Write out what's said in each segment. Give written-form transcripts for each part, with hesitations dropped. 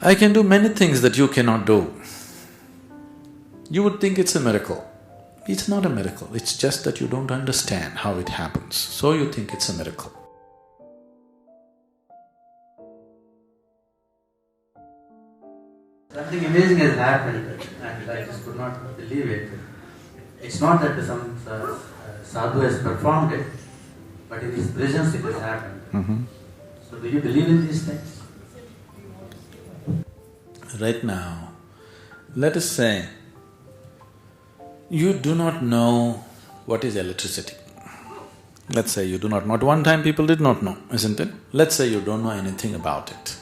I can do many things that you cannot do. You would think it's a miracle. It's not a miracle, it's just that you don't understand how it happens, so you think it's a miracle. Something amazing has happened and I just could not believe it. It's not that some sadhu has performed it, but in his presence it has happened. So do you believe in these things? Right now, let us say, you do not know what is electricity. Let's say you do not know. At one time people did not know, isn't it? Let's say you don't know anything about it.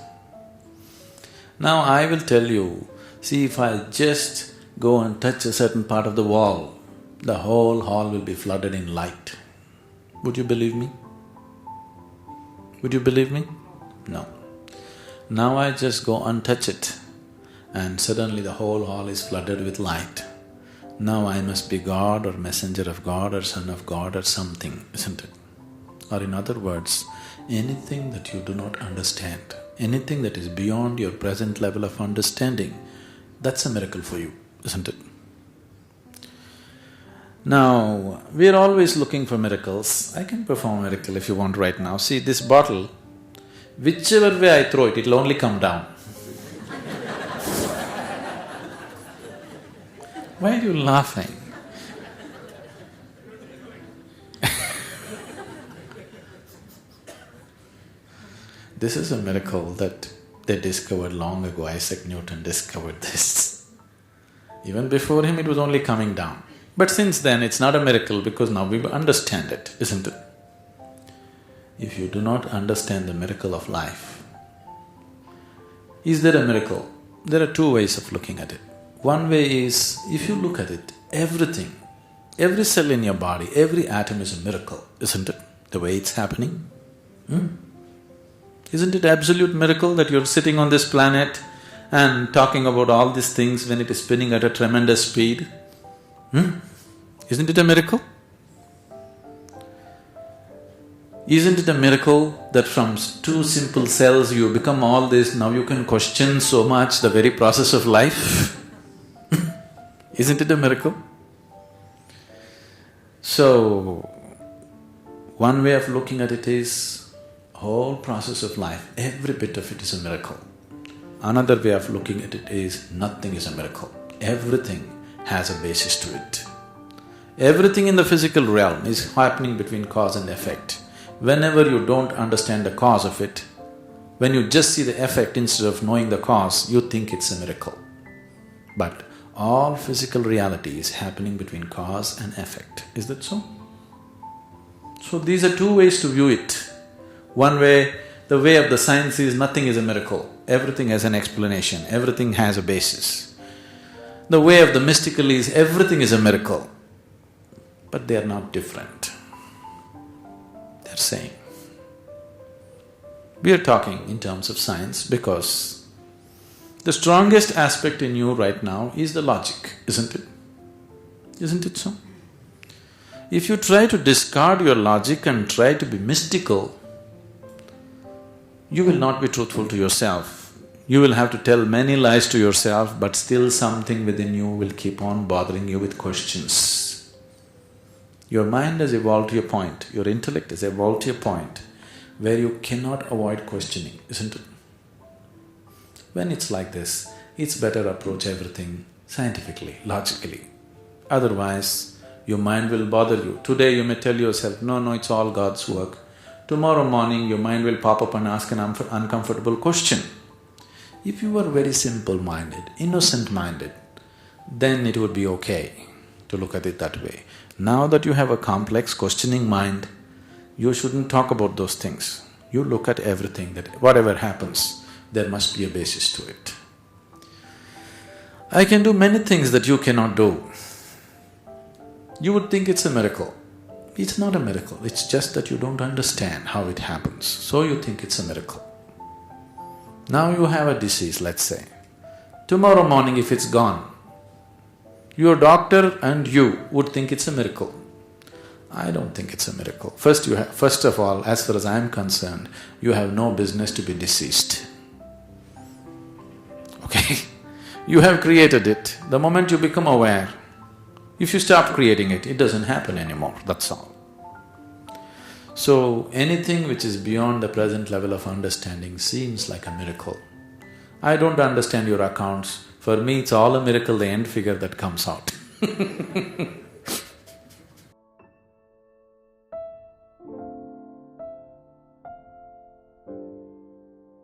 Now I will tell you, see, if I just go and touch a certain part of the wall, the whole hall will be flooded in light. Would you believe me? Would you believe me? No. Now I just go and touch it and suddenly the whole hall is flooded with light. Now I must be God or messenger of God or son of God or something, isn't it? Or in other words, anything that you do not understand, anything that is beyond your present level of understanding, that's a miracle for you, isn't it? Now, we are always looking for miracles. I can perform a miracle if you want right now. See, this bottle, whichever way I throw it, it'll only come down. Why are you laughing? This is a miracle that they discovered long ago. Isaac Newton discovered this. Even before him, it was only coming down. But since then, it's not a miracle because now we understand it, isn't it? If you do not understand the miracle of life, is there a miracle? There are two ways of looking at it. One way is, if you look at it, everything, every cell in your body, every atom is a miracle, isn't it? The way it's happening. Isn't it absolute miracle that you're sitting on this planet and talking about all these things when it is spinning at a tremendous speed? Isn't it a miracle? Isn't it a miracle that from two simple cells you become all this, now you can question so much the very process of life? Isn't it a miracle? So, one way of looking at it is, whole process of life, every bit of it is a miracle. Another way of looking at it is, nothing is a miracle. Everything has a basis to it. Everything in the physical realm is happening between cause and effect. Whenever you don't understand the cause of it, when you just see the effect instead of knowing the cause, you think it's a miracle. But all physical reality is happening between cause and effect. Is that so? So these are two ways to view it. One way, the way of the science is nothing is a miracle, everything has an explanation, everything has a basis. The way of the mystical is everything is a miracle, but they are not different. They're same. We are talking in terms of science because the strongest aspect in you right now is the logic, isn't it? Isn't it so? If you try to discard your logic and try to be mystical, you will not be truthful to yourself. You will have to tell many lies to yourself, but still something within you will keep on bothering you with questions. Your mind has evolved to a point, your intellect has evolved to a point where you cannot avoid questioning, isn't it? When it's like this, it's better approach everything scientifically, logically. Otherwise, your mind will bother you. Today you may tell yourself, no, it's all God's work. Tomorrow morning your mind will pop up and ask an uncomfortable question. If you were very simple-minded, innocent-minded, then it would be okay to look at it that way. Now that you have a complex, questioning mind, you shouldn't talk about those things. You look at everything, that whatever happens, there must be a basis to it. I can do many things that you cannot do. You would think it's a miracle. It's not a miracle, it's just that you don't understand how it happens, so you think it's a miracle. Now you have a disease, let's say. Tomorrow morning if it's gone, your doctor and you would think it's a miracle. I don't think it's a miracle. First of all, as far as I am concerned, you have no business to be deceased. You have created it. The moment you become aware, if you stop creating it, it doesn't happen anymore, that's all. So, anything which is beyond the present level of understanding seems like a miracle. I don't understand your accounts. For me, it's all a miracle, the end figure that comes out.